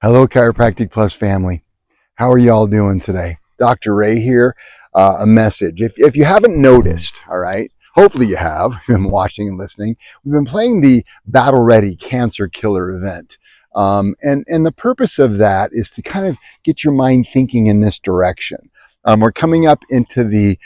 Hello, Chiropractic Plus family. How are y'all doing today? Dr. Ray here. A message. If you haven't noticed, all right, hopefully you have, you've been watching and listening, we've been playing the Battle Ready Cancer Killer event. And the purpose of that is to kind of get your mind thinking in this direction. We're coming up into the,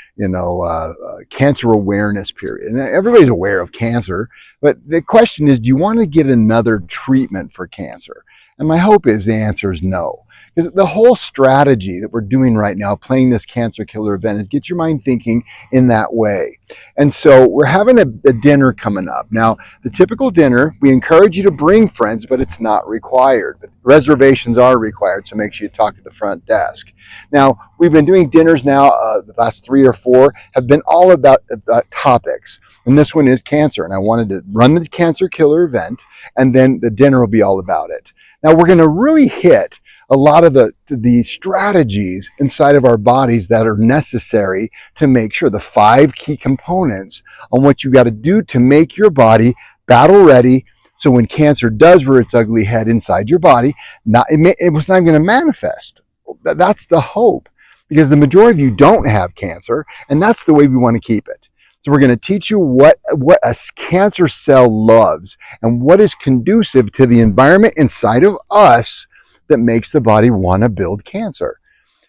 cancer awareness period. And everybody's aware of cancer, but the question is, do you want to get another treatment for cancer? And my hope is the answer is no. Because the whole strategy that we're doing right now, playing this cancer killer event, is get your mind thinking in that way. And so we're having a dinner coming up. Now, the typical dinner, we encourage you to bring friends, but it's not required. But reservations are required, so make sure you talk to the front desk. Now, we've been doing dinners now, the last 3 or 4 have been all about topics. And this one is cancer. And I wanted to run the cancer killer event, and then the dinner will be all about it. Now, we're going to really hit a lot of the strategies inside of our bodies that are necessary to make sure the 5 key components on what you got to do to make your body battle ready. So when cancer does rear its ugly head inside your body, it was not going to manifest. That's the hope, because the majority of you don't have cancer, and that's the way we want to keep it. So we're going to teach you what a cancer cell loves and what is conducive to the environment inside of us that makes the body want to build cancer.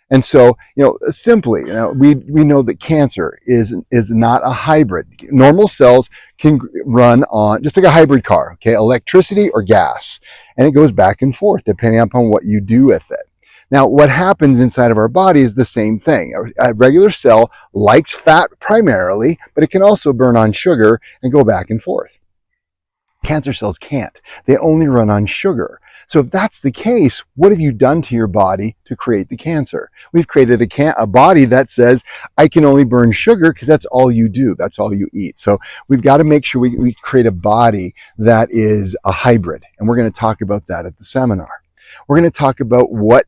And so, simply, we know that cancer is not a hybrid. Normal cells can run on, just like a hybrid car, okay, electricity or gas, and it goes back and forth depending upon what you do with it. Now, what happens inside of our body is the same thing. A regular cell likes fat primarily, but it can also burn on sugar and go back and forth. Cancer cells can't. They only run on sugar. So if that's the case, what have you done to your body to create the cancer? We've created a body that says, I can only burn sugar because that's all you do. That's all you eat. So we've got to make sure we create a body that is a hybrid. And we're going to talk about that at the seminar. We're going to talk about what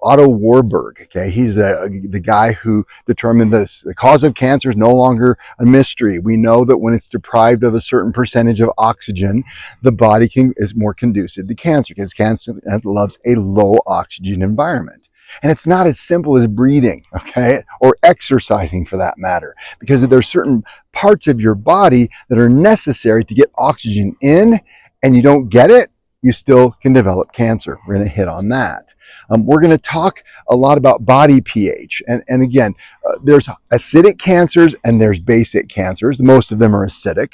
Otto Warburg, okay, he's the guy who determined this. The cause of cancer is no longer a mystery. We know that when it's deprived of a certain percentage of oxygen, the body is more conducive to cancer, because cancer loves a low oxygen environment. And it's not as simple as breathing, okay, or exercising for that matter, because there are certain parts of your body that are necessary to get oxygen in, and you don't get it, you still can develop cancer. We're going to hit on that. We're going to talk a lot about body pH. And again, there's acidic cancers and there's basic cancers. Most of them are acidic.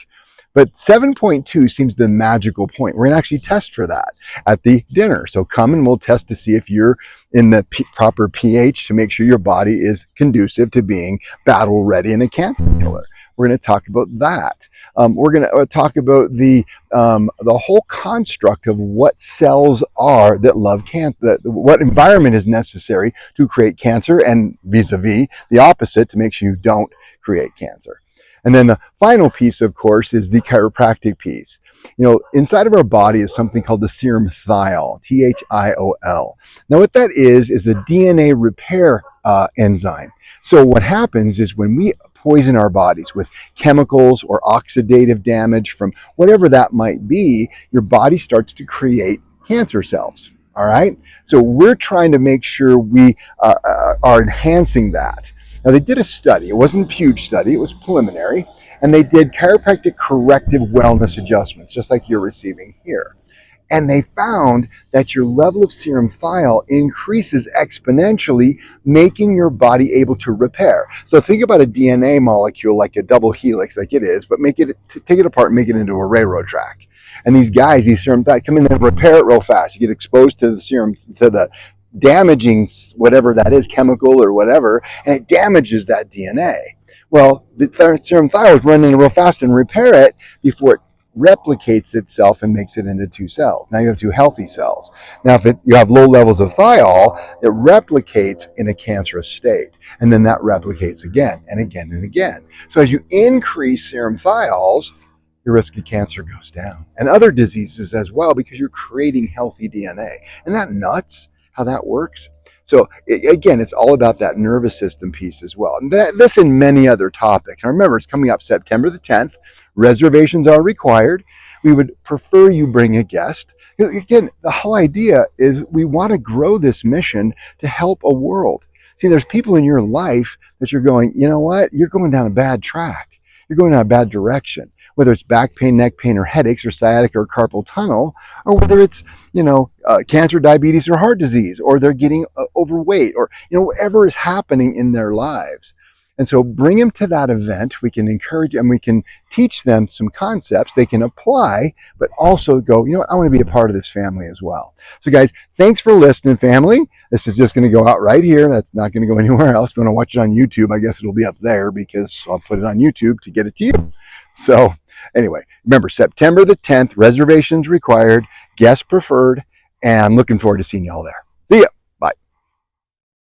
But 7.2 seems the magical point. We're going to actually test for that at the dinner. So come and we'll test to see if you're in the proper pH to make sure your body is conducive to being battle ready in a cancer killer. We're going to talk about that. We're going to talk about the whole construct of what cells are that love cancer, what environment is necessary to create cancer, and vis-a-vis the opposite to make sure you don't create cancer. And then the final piece, of course, is the chiropractic piece. Inside of our body is something called the serum thiol, Thiol. Now, what that is a DNA repair enzyme. So what happens is when we poison our bodies with chemicals or oxidative damage from whatever that might be, your body starts to create cancer cells. All right. So we're trying to make sure we are enhancing that. Now, they did a study. It wasn't a huge study. It was preliminary. And they did chiropractic corrective wellness adjustments, just like you're receiving here. And they found that your level of serum thiol increases exponentially, making your body able to repair. So think about a DNA molecule like a double helix, like it is, but take it apart and make it into a railroad track. And these serum thiol, come in and repair it real fast. You get exposed to the damaging, whatever that is, chemical or whatever, and it damages that DNA. Well, the serum thiol is running real fast and repair it before it replicates itself and makes it into 2 cells. Now you have 2 healthy cells. Now if you have low levels of thiol, it replicates in a cancerous state, and then that replicates again and again and again. So as you increase serum thiols, your risk of cancer goes down, and other diseases as well, because you're creating healthy DNA. Isn't that nuts how that works? So again, it's all about that nervous system piece as well. And this and many other topics. Now remember, it's coming up September the 10th. Reservations are required. We would prefer you bring a guest. Again, the whole idea is we want to grow this mission to help a world. See, there's people in your life that you're going, you know what? You're going down a bad track. You're going down a bad direction, whether it's back pain, neck pain, or headaches, or sciatica, or carpal tunnel, or whether it's, cancer, diabetes, or heart disease, or they're getting overweight, or, whatever is happening in their lives. And so bring them to that event. We can encourage and we can teach them some concepts they can apply, but also go, I want to be a part of this family as well. So guys, thanks for listening, family. This is just going to go out right here. That's not going to go anywhere else. If you want to watch it on YouTube, I guess it'll be up there because I'll put it on YouTube to get it to you. So anyway, remember, September the 10th, reservations required, guests preferred, and I'm looking forward to seeing you all there. See ya.